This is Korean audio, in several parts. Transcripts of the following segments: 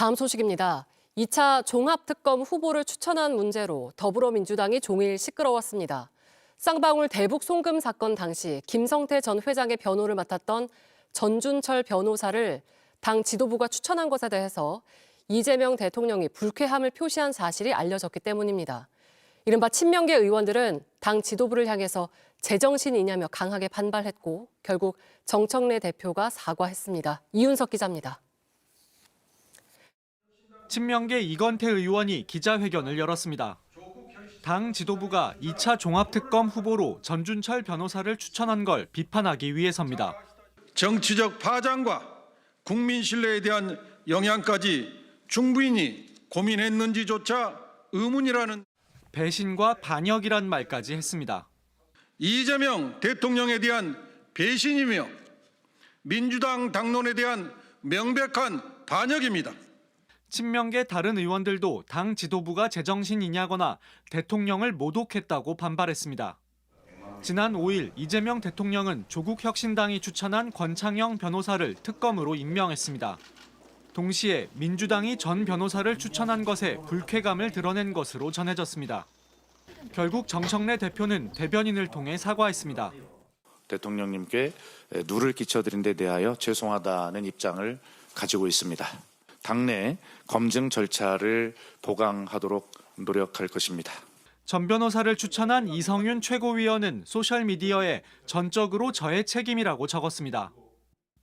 다음 소식입니다. 2차 종합특검 후보를 추천한 문제로 더불어민주당이 종일 시끄러웠습니다. 쌍방울 대북 송금 사건 당시 김성태 전 회장의 변호를 맡았던 전준철 변호사를 당 지도부가 추천한 것에 대해서 이재명 대통령이 불쾌함을 표시한 사실이 알려졌기 때문입니다. 이른바 친명계 의원들은 당 지도부를 향해서 제정신이냐며 강하게 반발했고 결국 정청래 대표가 사과했습니다. 이윤석 기자입니다. 친명계 이건태 의원이 기자회견을 열었습니다. 당 지도부가 2차 종합특검 후보로 전준철 변호사를 추천한 걸 비판하기 위해서입니다. 정치적 파장과 국민 신뢰에 대한 영향까지 충분히 고민했는지조차 의문이라는 배신과 반역이란 말까지 했습니다. 이재명 대통령에 대한 배신이며 민주당 당론에 대한 명백한 반역입니다. 친명계 다른 의원들도 당 지도부가 제정신이냐거나 대통령을 모독했다고 반발했습니다. 지난 5일 이재명 대통령은 조국혁신당이 추천한 권창영 변호사를 특검으로 임명했습니다. 동시에 민주당이 전 변호사를 추천한 것에 불쾌감을 드러낸 것으로 전해졌습니다. 결국 정청래 대표는 대변인을 통해 사과했습니다. 대통령님께 누를 끼쳐드린 데 대하여 죄송하다는 입장을 가지고 있습니다. 당내 검증 절차를 보강하도록 노력할 것입니다. 전 변호사를 추천한 이성윤 최고위원은 소셜미디어에 전적으로 저의 책임이라고 적었습니다.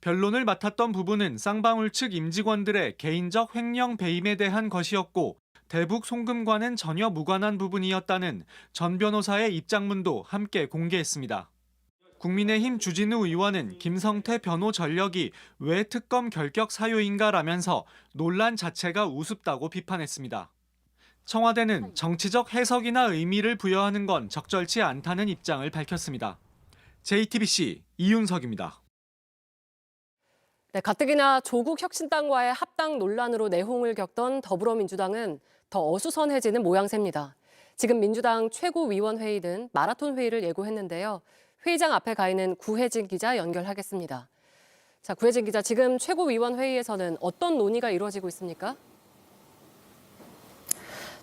변론을 맡았던 부분은 쌍방울 측 임직원들의 개인적 횡령 배임에 대한 것이었고 대북 송금과는 전혀 무관한 부분이었다는 전 변호사의 입장문도 함께 공개했습니다. 국민의힘 주진우 의원은 김성태 변호 전력이 왜 특검 결격 사유인가라면서 논란 자체가 우습다고 비판했습니다. 청와대는 정치적 해석이나 의미를 부여하는 건 적절치 않다는 입장을 밝혔습니다. JTBC 이윤석입니다. 가뜩이나 조국 혁신당과의 합당 논란으로 내홍을 겪던 더불어민주당은 더 어수선해지는 모양새입니다. 지금 민주당 최고위원회의든 마라톤 회의를 예고했는데요. 회의장 앞에 가 있는 구혜진 기자 연결하겠습니다. 자, 구혜진 기자, 지금 최고위원회의에서는 어떤 논의가 이루어지고 있습니까?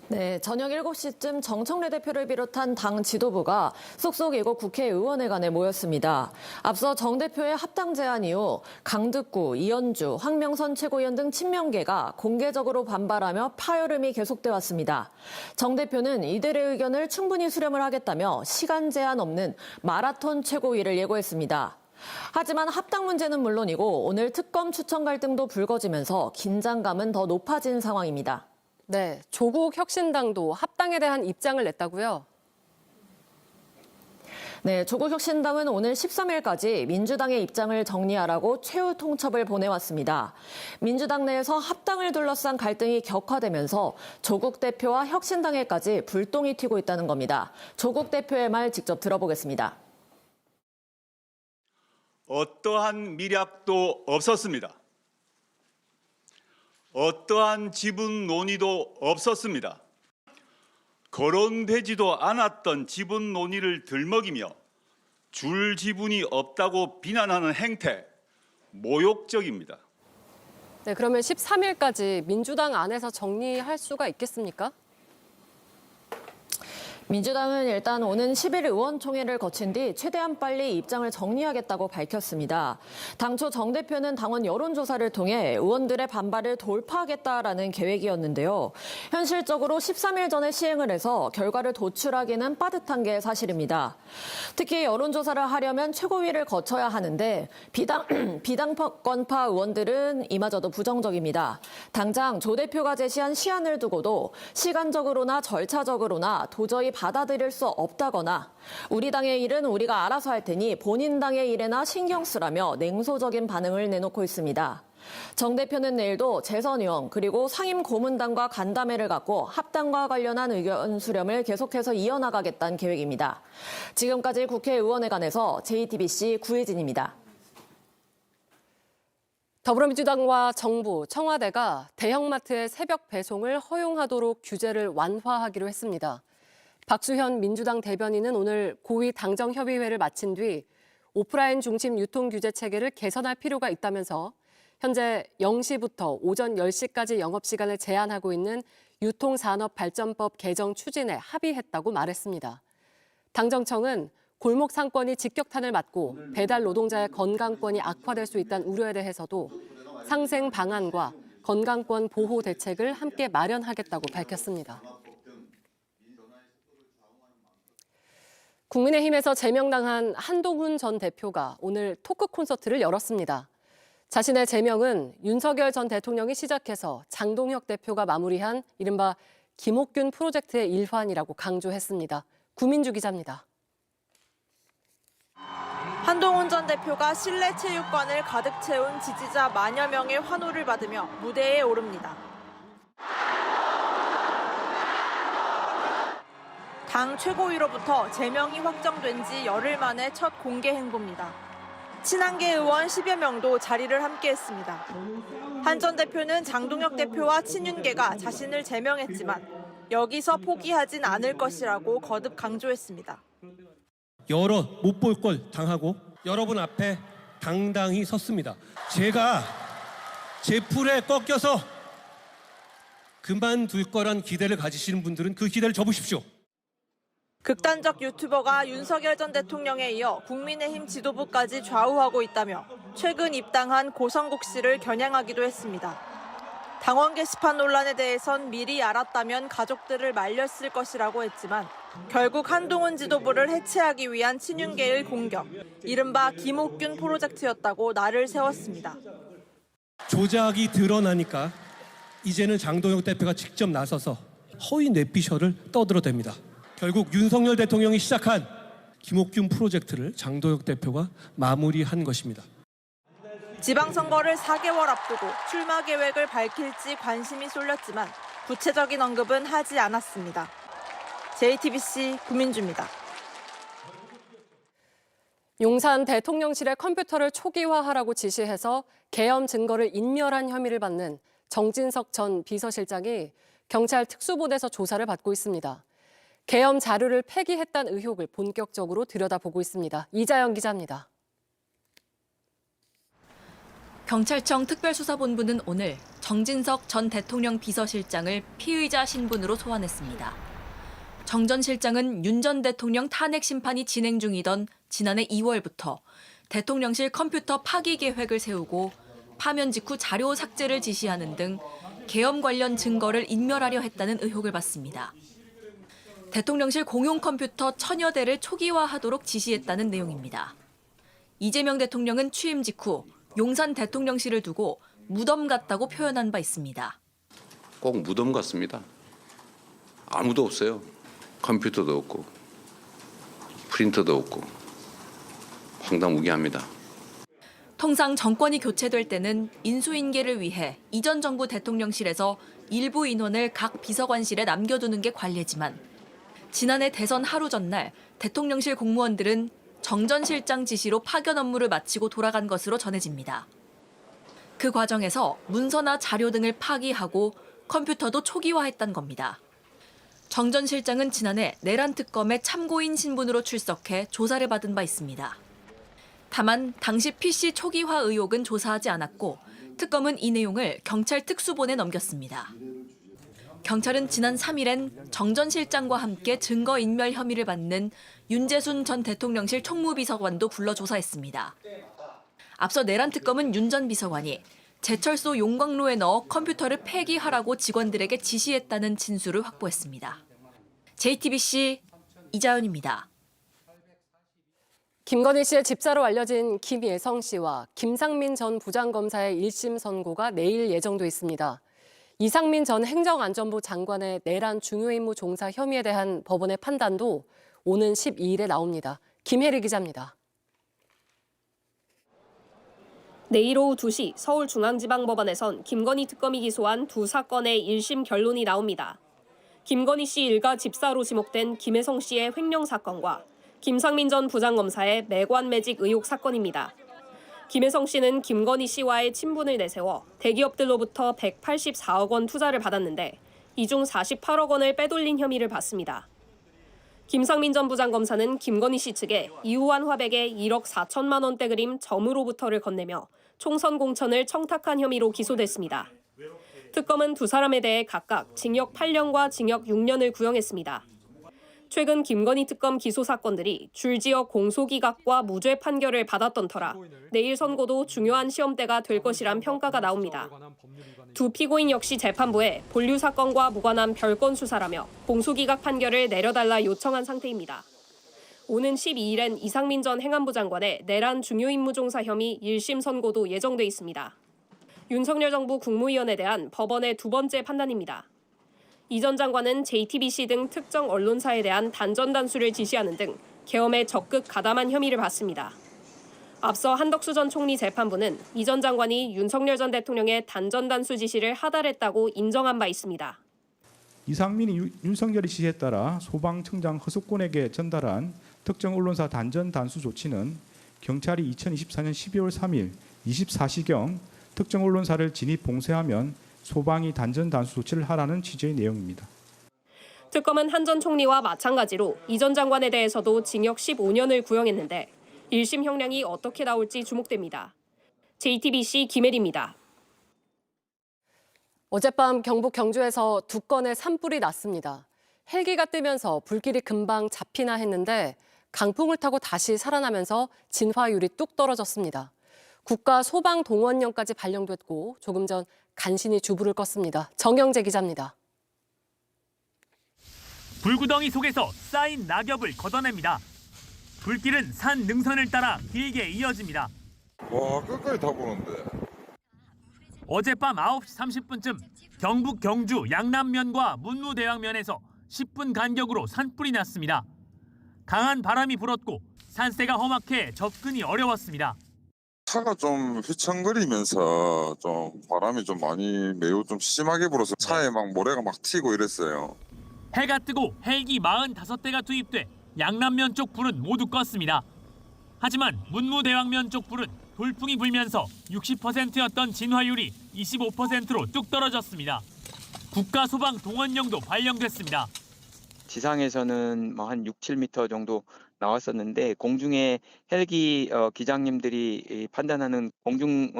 네, 저녁 7시쯤 정청래 대표를 비롯한 당 지도부가 속속 이곳 국회의원회관에 모였습니다. 앞서 정 대표의 합당 제안 이후 강득구, 이현주, 황명선 최고위원 등 친명계가 공개적으로 반발하며 파열음이 계속돼 왔습니다. 정 대표는 이들의 의견을 충분히 수렴을 하겠다며 시간 제한 없는 마라톤 최고위를 예고했습니다. 하지만 합당 문제는 물론이고 오늘 특검 추천 갈등도 불거지면서 긴장감은 더 높아진 상황입니다. 네, 조국 혁신당도 합당에 대한 입장을 냈다고요? 네, 조국혁신당은 오늘 13일까지 민주당의 입장을 정리하라고 최후 통첩을 보내왔습니다. 민주당 내에서 합당을 둘러싼 갈등이 격화되면서 조국 대표와 혁신당에까지 불똥이 튀고 있다는 겁니다. 조국 대표의 말 직접 들어보겠습니다. 어떠한 미략도 없었습니다. 어떠한 지분 논의도 없었습니다. 거론되지도 않았던 지분 논의를 들먹이며 줄 지분이 없다고 비난하는 행태, 모욕적입니다. 네, 그러면 13일까지 민주당 안에서 정리할 수가 있겠습니까? 민주당은 일단 오는 10일 의원총회를 거친 뒤 최대한 빨리 입장을 정리하겠다고 밝혔습니다. 당초 정 대표는 당원 여론조사를 통해 의원들의 반발을 돌파하겠다라는 계획이었는데요. 현실적으로 13일 전에 시행을 해서 결과를 도출하기는 빠듯한 게 사실입니다. 특히 여론조사를 하려면 최고위를 거쳐야 하는데 비당권파 의원들은 이마저도 부정적입니다. 당장 조 대표가 제시한 시한을 두고도 시간적으로나 절차적으로나 도저히 받아들일 수 없다거나 우리 당의 일은 우리가 알아서 할 테니 본인 당의 일에나 신경 쓰라며 냉소적인 반응을 내놓고 있습니다. 정 대표는 내일도 재선의원 그리고 상임 고문단과 간담회를 갖고 합당과 관련한 의견 수렴을 계속해서 이어나가겠다는 계획입니다. 지금까지 국회의원회관에서 JTBC 구혜진입니다. 더불어민주당과 정부, 청와대가 대형마트의 새벽 배송을 허용하도록 규제를 완화하기로 했습니다. 박수현 민주당 대변인은 오늘 고위 당정협의회를 마친 뒤 오프라인 중심 유통 규제 체계를 개선할 필요가 있다면서 현재 0시부터 오전 10시까지 영업시간을 제한하고 있는 유통산업발전법 개정 추진에 합의했다고 말했습니다. 당정청은 골목 상권이 직격탄을 맞고 배달 노동자의 건강권이 악화될 수 있다는 우려에 대해서도 상생 방안과 건강권 보호 대책을 함께 마련하겠다고 밝혔습니다. 국민의힘에서 제명당한 한동훈 전 대표가 오늘 토크 콘서트를 열었습니다. 자신의 제명은 윤석열 전 대통령이 시작해서 장동혁 대표가 마무리한 이른바 김옥균 프로젝트의 일환이라고 강조했습니다. 구민주 기자입니다. 한동훈 전 대표가 실내 체육관을 가득 채운 지지자 만여 명의 환호를 받으며 무대에 오릅니다. 당 최고위로부터 제명이 확정된 지 열흘 만에 첫 공개 행보입니다. 친한계 의원 10여 명도 자리를 함께했습니다. 한 전 대표는 장동혁 대표와 친윤계가 자신을 제명했지만 여기서 포기하진 않을 것이라고 거듭 강조했습니다. 여러 못 볼 걸 당하고 여러분 앞에 당당히 섰습니다. 제가 제 풀에 꺾여서 그만둘 거란 기대를 가지시는 분들은 그 기대를 접으십시오. 극단적 유튜버가 윤석열 전 대통령에 이어 국민의힘 지도부까지 좌우하고 있다며 최근 입당한 고성국 씨를 겨냥하기도 했습니다. 당원 게시판 논란에 대해선 미리 알았다면 가족들을 말렸을 것이라고 했지만 결국 한동훈 지도부를 해체하기 위한 친윤계의 공격, 이른바 김옥균 프로젝트였다고 날을 세웠습니다. 조작이 드러나니까 이제는 장동혁 대표가 직접 나서서 허위 뇌피셜을 떠들어댑니다. 결국 윤석열 대통령이 시작한 김옥균 프로젝트를 장동혁 대표가 마무리한 것입니다. 지방선거를 4개월 앞두고 출마 계획을 밝힐지 관심이 쏠렸지만 구체적인 언급은 하지 않았습니다. JTBC 구민주입니다. 용산 대통령실의 컴퓨터를 초기화하라고 지시해서 계엄 증거를 인멸한 혐의를 받는 정진석 전 비서실장이 경찰 특수본에서 조사를 받고 있습니다. 계엄 자료를 폐기했다는 의혹을 본격적으로 들여다보고 있습니다. 이자연 기자입니다. 경찰청 특별수사본부는 오늘 정진석 전 대통령 비서실장을 피의자 신분으로 소환했습니다. 정 전 실장은 윤 전 대통령 탄핵 심판이 진행 중이던 지난해 2월부터 대통령실 컴퓨터 파기 계획을 세우고 파면 직후 자료 삭제를 지시하는 등 계엄 관련 증거를 인멸하려 했다는 의혹을 받습니다. 대통령실 공용 컴퓨터 1000여 대를 초기화하도록 지시했다는 내용입니다. 이재명 대통령은 취임 직후 용산 대통령실을 두고 무덤 같다고 표현한 바 있습니다. 꼭 무덤 같습니다. 아무도 없어요. 컴퓨터도 없고 프린터도 없고 황당무계합니다. 통상 정권이 교체될 때는 인수인계를 위해 이전 정부 대통령실에서 일부 인원을 각 비서관실에 남겨두는 게 관례지만 지난해 대선 하루 전날 대통령실 공무원들은 정 전 실장 지시로 파견 업무를 마치고 돌아간 것으로 전해집니다. 그 과정에서 문서나 자료 등을 파기하고 컴퓨터도 초기화했던 겁니다. 정 전 실장은 지난해 내란 특검의 참고인 신분으로 출석해 조사를 받은 바 있습니다. 다만 당시 PC 초기화 의혹은 조사하지 않았고 특검은 이 내용을 경찰 특수본에 넘겼습니다. 경찰은 지난 3일엔 정 전 실장과 함께 증거인멸 혐의를 받는 윤재순 전 대통령실 총무비서관도 불러 조사했습니다. 앞서 내란 특검은 윤 전 비서관이 제철소 용광로에 넣어 컴퓨터를 폐기하라고 직원들에게 지시했다는 진술을 확보했습니다. JTBC 이자연입니다. 김건희 씨의 집사로 알려진 김예성 씨와 김상민 전 부장검사의 1심 선고가 내일 예정돼 있습니다. 이상민 전 행정안전부 장관의 내란 중요임무 종사 혐의에 대한 법원의 판단도 오는 12일에 나옵니다. 김혜리 기자입니다. 내일 오후 2시 서울중앙지방법원에선 김건희 특검이 기소한 두 사건의 1심 결론이 나옵니다. 김건희 씨 일가 집사로 지목된 김혜성 씨의 횡령 사건과 김상민 전 부장검사의 매관 매직 의혹 사건입니다. 김혜성 씨는 김건희 씨와의 친분을 내세워 대기업들로부터 184억 원 투자를 받았는데 이 중 48억 원을 빼돌린 혐의를 받습니다. 김상민 전 부장검사는 김건희 씨 측에 이후한 화백에 1억 4천만 원대 그림 점으로부터를 건네며 총선 공천을 청탁한 혐의로 기소됐습니다. 특검은 두 사람에 대해 각각 징역 8년과 징역 6년을 구형했습니다. 최근 김건희 특검 기소 사건들이 줄지어 공소기각과 무죄 판결을 받았던 터라 내일 선고도 중요한 시험대가 될 것이란 평가가 나옵니다. 두 피고인 역시 재판부에 본류 사건과 무관한 별건 수사라며 공소기각 판결을 내려달라 요청한 상태입니다. 오는 12일엔 이상민 전 행안부 장관의 내란 중요임무종사 혐의 1심 선고도 예정돼 있습니다. 윤석열 정부 국무위원에 대한 법원의 두 번째 판단입니다. 이 전 장관은 JTBC 등 특정 언론사에 대한 단전 단수를 지시하는 등 계엄에 적극 가담한 혐의를 받습니다. 앞서 한덕수 전 총리 재판부는 이 전 장관이 윤석열 전 대통령의 단전 단수 지시를 하달했다고 인정한 바 있습니다. 이상민이 윤석열의 지시에 따라 소방청장 허석권에게 전달한 특정 언론사 단전 단수 조치는 경찰이 2024년 12월 3일 24시경 특정 언론사를 진입 봉쇄하면 소방이 단전 단수 조치를 하라는 취지의 내용입니다. 특검은 한 전 총리와 마찬가지로 이 전 장관에 대해서도 징역 15년을 구형했는데 1심 형량이 어떻게 나올지 주목됩니다. JTBC 김혜리입니다. 어젯밤 경북 경주에서 두 건의 산불이 났습니다. 헬기가 뜨면서 불길이 금방 잡히나 했는데 강풍을 타고 다시 살아나면서 진화율이 뚝 떨어졌습니다. 국가 소방동원령까지 발령됐고 조금 전 간신히 주불을 껐습니다. 정영재 기자입니다. 불구덩이 속에서 쌓인 낙엽을 걷어냅니다. 불길은 산 능선을 따라 길게 이어집니다. 와, 끝까지 다 보는데. 어젯밤 9시 30분쯤 경북 경주 양남면과 문무대왕면에서 10분 간격으로 산불이 났습니다. 강한 바람이 불었고 산세가 험악해 접근이 어려웠습니다. 차가 좀 휘청거리면서 좀 바람이 좀 많이 매우 좀 심하게 불어서 차에 막 모래가 막 튀고 이랬어요. 해가 뜨고 헬기 45대가 투입돼 양남면 쪽 불은 모두 껐습니다. 하지만 문무대왕면 쪽 불은 돌풍이 불면서 60%였던 진화율이 25%로 뚝 떨어졌습니다. 국가소방동원령도 발령됐습니다. 지상에서는 한 6, 7m 정도 나왔었는데 공중에 헬기 기장님들이 판단하는 공중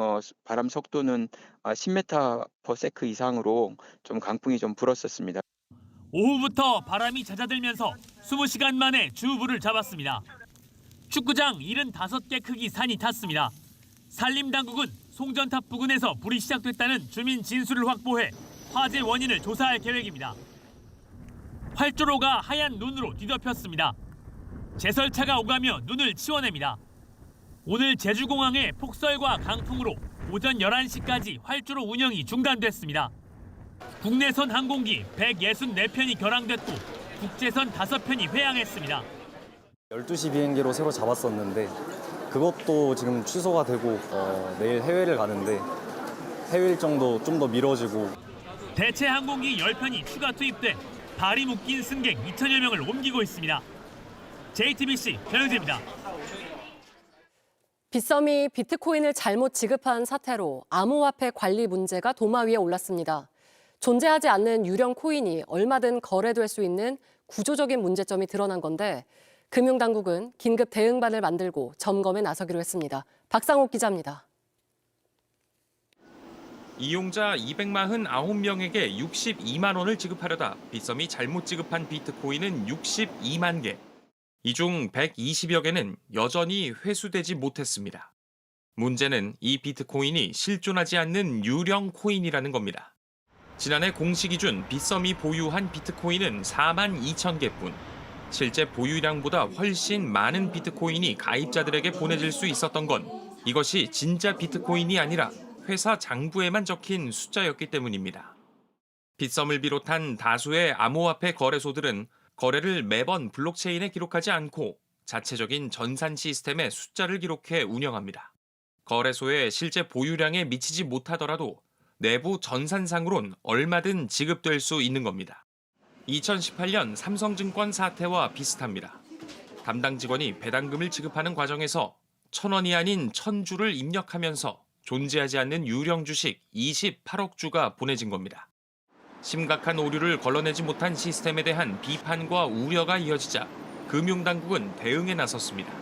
바람 속도는 10m/s 이상으로 좀 강풍이 좀 불었었습니다. 오후부터 바람이 잦아들면서 20시간 만에 주불을 잡았습니다. 축구장 75개 크기 산이 탔습니다. 산림당국은 송전탑 부근에서 불이 시작됐다는 주민 진술을 확보해 화재 원인을 조사할 계획입니다. 활주로가 하얀 눈으로 뒤덮였습니다. 제설차가 오가며 눈을 치워냅니다. 오늘 제주공항의 폭설과 강풍으로 오전 11시까지 활주로 운영이 중단됐습니다. 국내선 항공기 164편이 결항됐고 국제선 5편이 회항했습니다. 12시 비행기로 새로 잡았었는데 그것도 지금 취소가 되고 내일 해외를 가는데 해외 일정도 좀 더 미뤄지고 대체 항공기 10편이 추가 투입돼 발이 묶인 승객 2천여 명을 옮기고 있습니다. JTBC 변영재입니다. 빗썸이 비트코인을 잘못 지급한 사태로 암호화폐 관리 문제가 도마 위에 올랐습니다. 존재하지 않는 유령 코인이 얼마든 거래될 수 있는 구조적인 문제점이 드러난 건데 금융당국은 긴급 대응반을 만들고 점검에 나서기로 했습니다. 박상욱 기자입니다. 이용자 249명에게 62만 원을 지급하려다 빗썸이 잘못 지급한 비트코인은 62만 개. 이 중 120여 개는 여전히 회수되지 못했습니다. 문제는 이 비트코인이 실존하지 않는 유령 코인이라는 겁니다. 지난해 공시 기준 빗썸이 보유한 비트코인은 4만 2천 개뿐. 실제 보유량보다 훨씬 많은 비트코인이 가입자들에게 보내질 수 있었던 건 이것이 진짜 비트코인이 아니라 회사 장부에만 적힌 숫자였기 때문입니다. 빗썸을 비롯한 다수의 암호화폐 거래소들은 거래를 매번 블록체인에 기록하지 않고 자체적인 전산 시스템에 숫자를 기록해 운영합니다. 거래소의 실제 보유량에 미치지 못하더라도 내부 전산상으론 얼마든 지급될 수 있는 겁니다. 2018년 삼성증권 사태와 비슷합니다. 담당 직원이 배당금을 지급하는 과정에서 1,000원이 아닌 1,000주를 입력하면서 존재하지 않는 유령 주식 28억 주가 보내진 겁니다. 심각한 오류를 걸러내지 못한 시스템에 대한 비판과 우려가 이어지자 금융당국은 대응에 나섰습니다.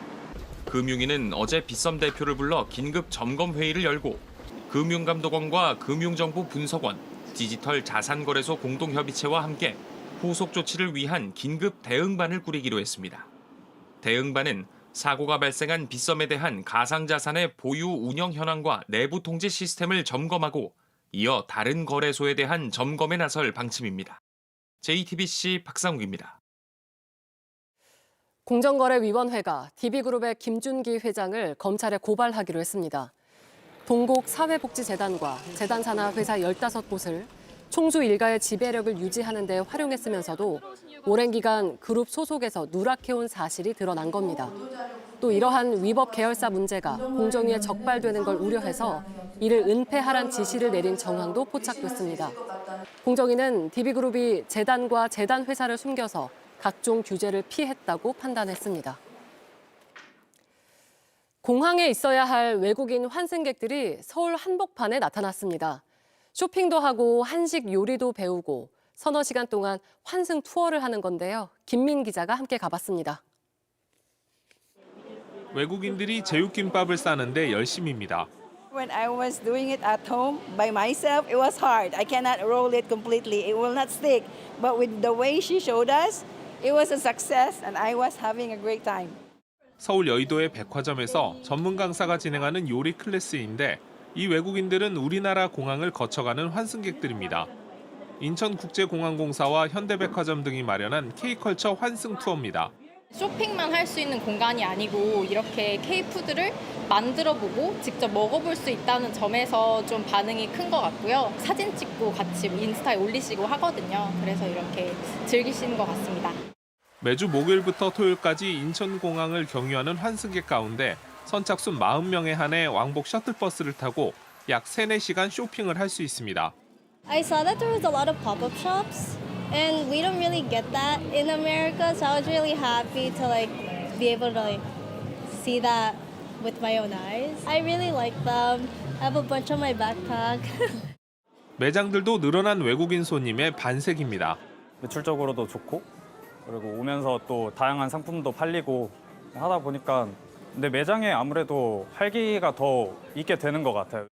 금융위는 어제 빗썸 대표를 불러 긴급 점검 회의를 열고 금융감독원과 금융정보분석원, 디지털 자산거래소 공동협의체와 함께 후속 조치를 위한 긴급 대응반을 꾸리기로 했습니다. 대응반은 사고가 발생한 빗썸에 대한 가상자산의 보유 운영 현황과 내부 통제 시스템을 점검하고 이어 다른 거래소에 대한 점검에 나설 방침입니다. JTBC 박상욱입니다. 공정거래위원회가 DB그룹의 김준기 회장을 검찰에 고발하기로 했습니다. 동국 사회복지재단과 재단 산하 회사 15곳을 총수 일가의 지배력을 유지하는 데 활용했으면서도 오랜 기간 그룹 소속에서 누락해온 사실이 드러난 겁니다. 또 이러한 위법 계열사 문제가 공정위에 적발되는 걸 우려해서 이를 은폐하란 지시를 내린 정황도 포착됐습니다. 공정위는 DB그룹이 재단과 재단 회사를 숨겨서 각종 규제를 피했다고 판단했습니다. 공항에 있어야 할 외국인 환승객들이 서울 한복판에 나타났습니다. 쇼핑도 하고 한식 요리도 배우고 서너 시간 동안 환승 투어를 하는 건데요. 김민 기자가 함께 가봤습니다. 외국인들이 제육김밥을 싸는데 열심입니다. When I was doing it at home by myself, it was hard. I cannot roll it completely. It will not stick. But with the way she showed us, it was a success and I was having a great time. 서울 여의도의 백화점에서 전문 강사가 진행하는 요리 클래스인데 이 외국인들은 우리나라 공항을 거쳐가는 환승객들입니다. 인천국제공항공사와 현대백화점 등이 마련한 K컬처 환승 투어입니다. 쇼핑만 할 수 있는 공간이 아니고 이렇게 K푸드를 만들어보고 직접 먹어볼 수 있다는 점에서 좀 반응이 큰 것 같고요. 사진 찍고 같이 인스타에 올리시고 하거든요. 그래서 이렇게 즐기시는 것 같습니다. 매주 목요일부터 토요일까지 인천공항을 경유하는 환승객 가운데 선착순 40명에 한해 왕복 셔틀버스를 타고 약 3-4시간 쇼핑을 할 수 있습니다. I saw that there was a lot of pop-up shops. And we don't really get that in America, so I was really happy to be able to see that with my own eyes. I really like them. I have a bunch on my backpack. 매장들도 늘어난 외국인 손님의 반색입니다. 매출적으로도 좋고 그리고 오면서 또 다양한 상품도 팔리고 하다 보니까 내 매장에 아무래도 활기가 더 있게 되는 것 같아요.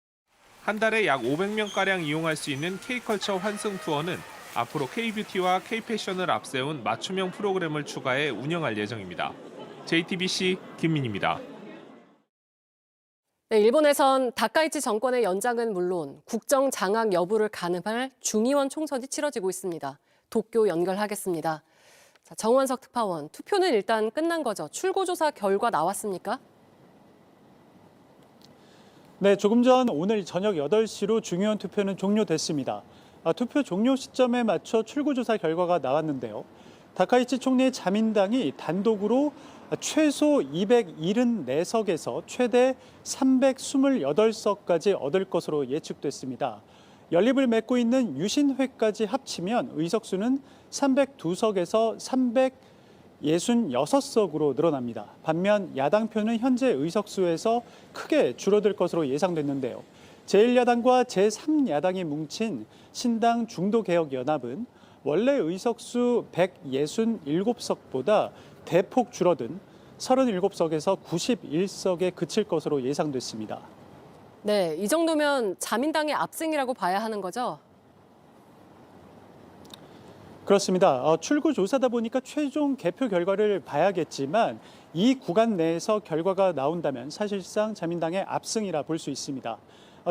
한 달에 약 500명가량 이용할 수 있는 K컬처 환승 투어는 앞으로 K뷰티와 K패션을 앞세운 맞춤형 프로그램을 추가해 운영할 예정입니다. JTBC 김민입니다. 네, 일본에선 다카이치 정권의 연장은 물론 국정 장악 여부를 가늠할 중의원 총선이 치러지고 있습니다. 도쿄 연결하겠습니다. 자, 정원석 특파원, 투표는 일단 끝난 거죠? 출구조사 결과 나왔습니까? 네, 조금 전 오늘 저녁 8시로 중의원 투표는 종료됐습니다. 투표 종료 시점에 맞춰 출구조사 결과가 나왔는데요. 다카이치 총리의 자민당이 단독으로 최소 274석에서 최대 328석까지 얻을 것으로 예측됐습니다. 연립을 맺고 있는 유신회까지 합치면 의석수는 302석에서 366석으로 늘어납니다. 반면 야당표는 현재 의석수에서 크게 줄어들 것으로 예상됐는데요. 제1야당과 제3야당이 뭉친 신당 중도개혁연합은 원래 의석수 167석보다 대폭 줄어든 37석에서 91석에 그칠 것으로 예상됐습니다. 네, 이 정도면 자민당의 압승이라고 봐야 하는 거죠? 그렇습니다. 출구조사다 보니까 최종 개표 결과를 봐야겠지만 이 구간 내에서 결과가 나온다면 사실상 자민당의 압승이라 볼 수 있습니다.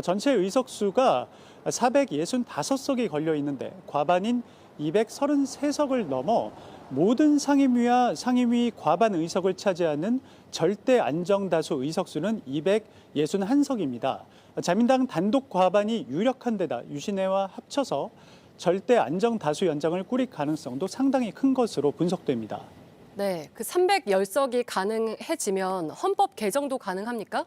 전체 의석수가 465석이 걸려 있는데 과반인 233석을 넘어 모든 상임위와 상임위 과반 의석을 차지하는 절대 안정다수 의석수는 261석입니다. 자민당 단독 과반이 유력한 데다 유신회와 합쳐서 절대 안정다수 연장을 꾸릴 가능성도 상당히 큰 것으로 분석됩니다. 네, 그 310석이 가능해지면 헌법 개정도 가능합니까?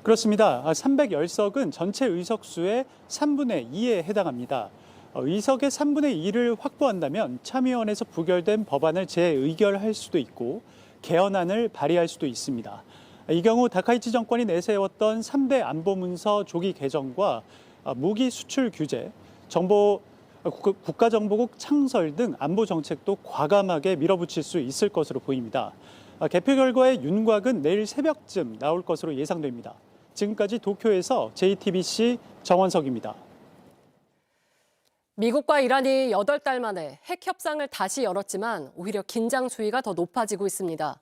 그렇습니다. 310석은 전체 의석수의 3분의 2에 해당합니다. 의석의 3분의 2를 확보한다면 참의원에서 부결된 법안을 재의결할 수도 있고 개헌안을 발의할 수도 있습니다. 이 경우 다카이치 정권이 내세웠던 3대 안보문서 조기 개정과 무기 수출 규제, 국가정보국 창설 등 안보 정책도 과감하게 밀어붙일 수 있을 것으로 보입니다. 개표 결과의 윤곽은 내일 새벽쯤 나올 것으로 예상됩니다. 지금까지 도쿄에서 JTBC 정원석입니다. 미국과 이란이 8달 만에 핵 협상을 다시 열었지만 오히려 긴장 수위가 더 높아지고 있습니다.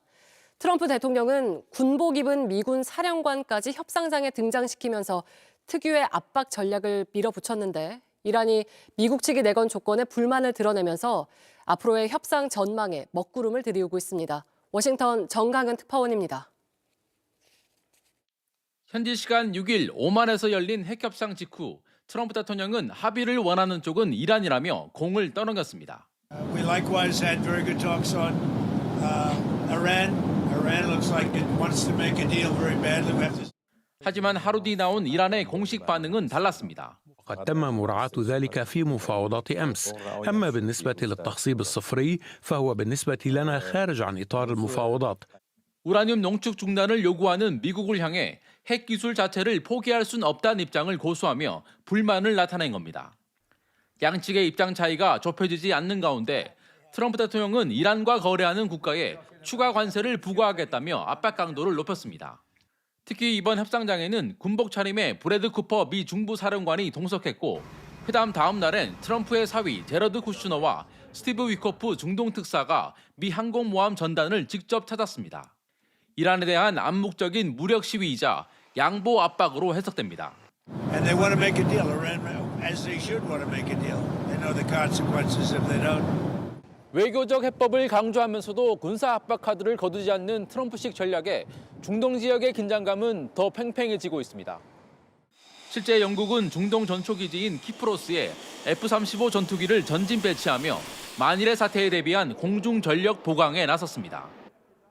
트럼프 대통령은 군복 입은 미군 사령관까지 협상장에 등장시키면서 특유의 압박 전략을 밀어붙였는데 이란이 미국 측이 내건 조건에 불만을 드러내면서 앞으로의 협상 전망에 먹구름을 들이우고 있습니다. 워싱턴 정강은 특파원입니다. 현지 시간 6일 오만에서 열린 핵협상 직후 트럼프 대통령은 합의를 원하는 쪽은 이란이라며 공을 떠넘겼습니다. We likewise had very good talks on Iran. Iran looks like it wants to make a deal very badly. We have to... 하지만 하루 뒤 나온 이란의 공식 반응은 달랐습니다. قد تم مراعاة ذلك في مفاوضات أمس. أما بالنسبة للتخصيب الصفري فهو بالنسبة لنا خارج عن إطار المفاوضات. 우라늄 농축 중단을 요구하는 미국을 향해 핵 기술 자체를 포기할 순 없다는 입장을 고수하며 불만을 나타낸 겁니다. 양측의 입장 차이가 좁혀지지 않는 가운데 트럼프 대통령은 이란과 거래하는 국가에 추가 관세를 부과하겠다며 압박 강도를 높였습니다. 특히 이번 협상장에는 군복 차림의 브래드 쿠퍼 미 중부 사령관이 동석했고 회담 다음 날엔 트럼프의 사위 제러드 쿠슈너와 스티브 위코프 중동 특사가 미 항공모함 전단을 직접 찾았습니다. 이란에 대한 암묵적인 무력 시위이자 양보 압박으로 해석됩니다. And they want to make a deal. Iran, as they should want to make a deal. They know the consequences if they don't. 외교적 해법을 강조하면서도 군사 압박 카드를 거두지 않는 트럼프식 전략에 중동 지역의 긴장감은 더 팽팽해지고 있습니다. 실제 영국은 중동 전초기지인 키프로스에 F-35 전투기를 전진 배치하며 만일의 사태에 대비한 공중 전력 보강에 나섰습니다.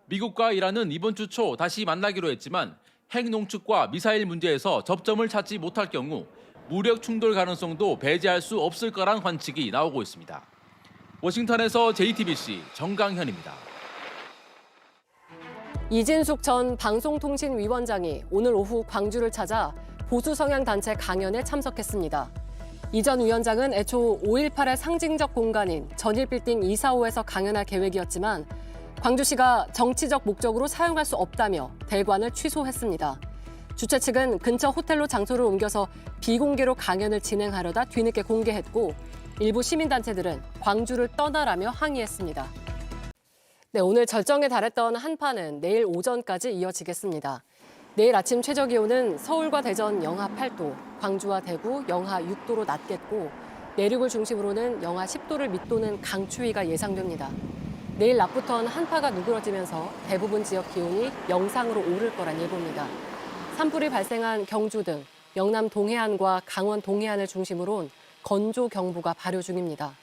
미국과 이란은 이번 주 초 다시 만나기로 했지만 핵 농축과 미사일 문제에서 접점을 찾지 못할 경우 무력 충돌 가능성도 배제할 수 없을 거란 관측이 나오고 있습니다. 워싱턴에서 JTBC 정강현입니다. 이진숙 전 방송통신위원장이 오늘 오후 광주를 찾아 보수 성향 단체 강연에 참석했습니다. 이 전 위원장은 애초 5.18의 상징적 공간인 전일빌딩 245에서 강연할 계획이었지만 광주시가 정치적 목적으로 사용할 수 없다며 대관을 취소했습니다. 주최 측은 근처 호텔로 장소를 옮겨서 비공개로 강연을 진행하려다 뒤늦게 공개했고 일부 시민단체들은 광주를 떠나라며 항의했습니다. 네, 오늘 절정에 달했던 한파는 내일 오전까지 이어지겠습니다. 내일 아침 최저기온은 서울과 대전 영하 8도, 광주와 대구 영하 6도로 낮겠고 내륙을 중심으로는 영하 10도를 밑도는 강추위가 예상됩니다. 내일 낮부터는 한파가 누그러지면서 대부분 지역 기온이 영상으로 오를 거란 예보입니다. 산불이 발생한 경주 등 영남 동해안과 강원 동해안을 중심으로 건조 경보가 발효 중입니다.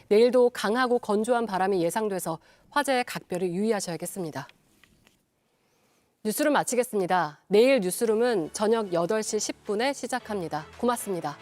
내일도 강하고 건조한 바람이 예상돼서 화재에 각별히 유의하셔야겠습니다. 뉴스룸 마치겠습니다. 내일 뉴스룸은 저녁 8시 10분에 시작합니다. 고맙습니다.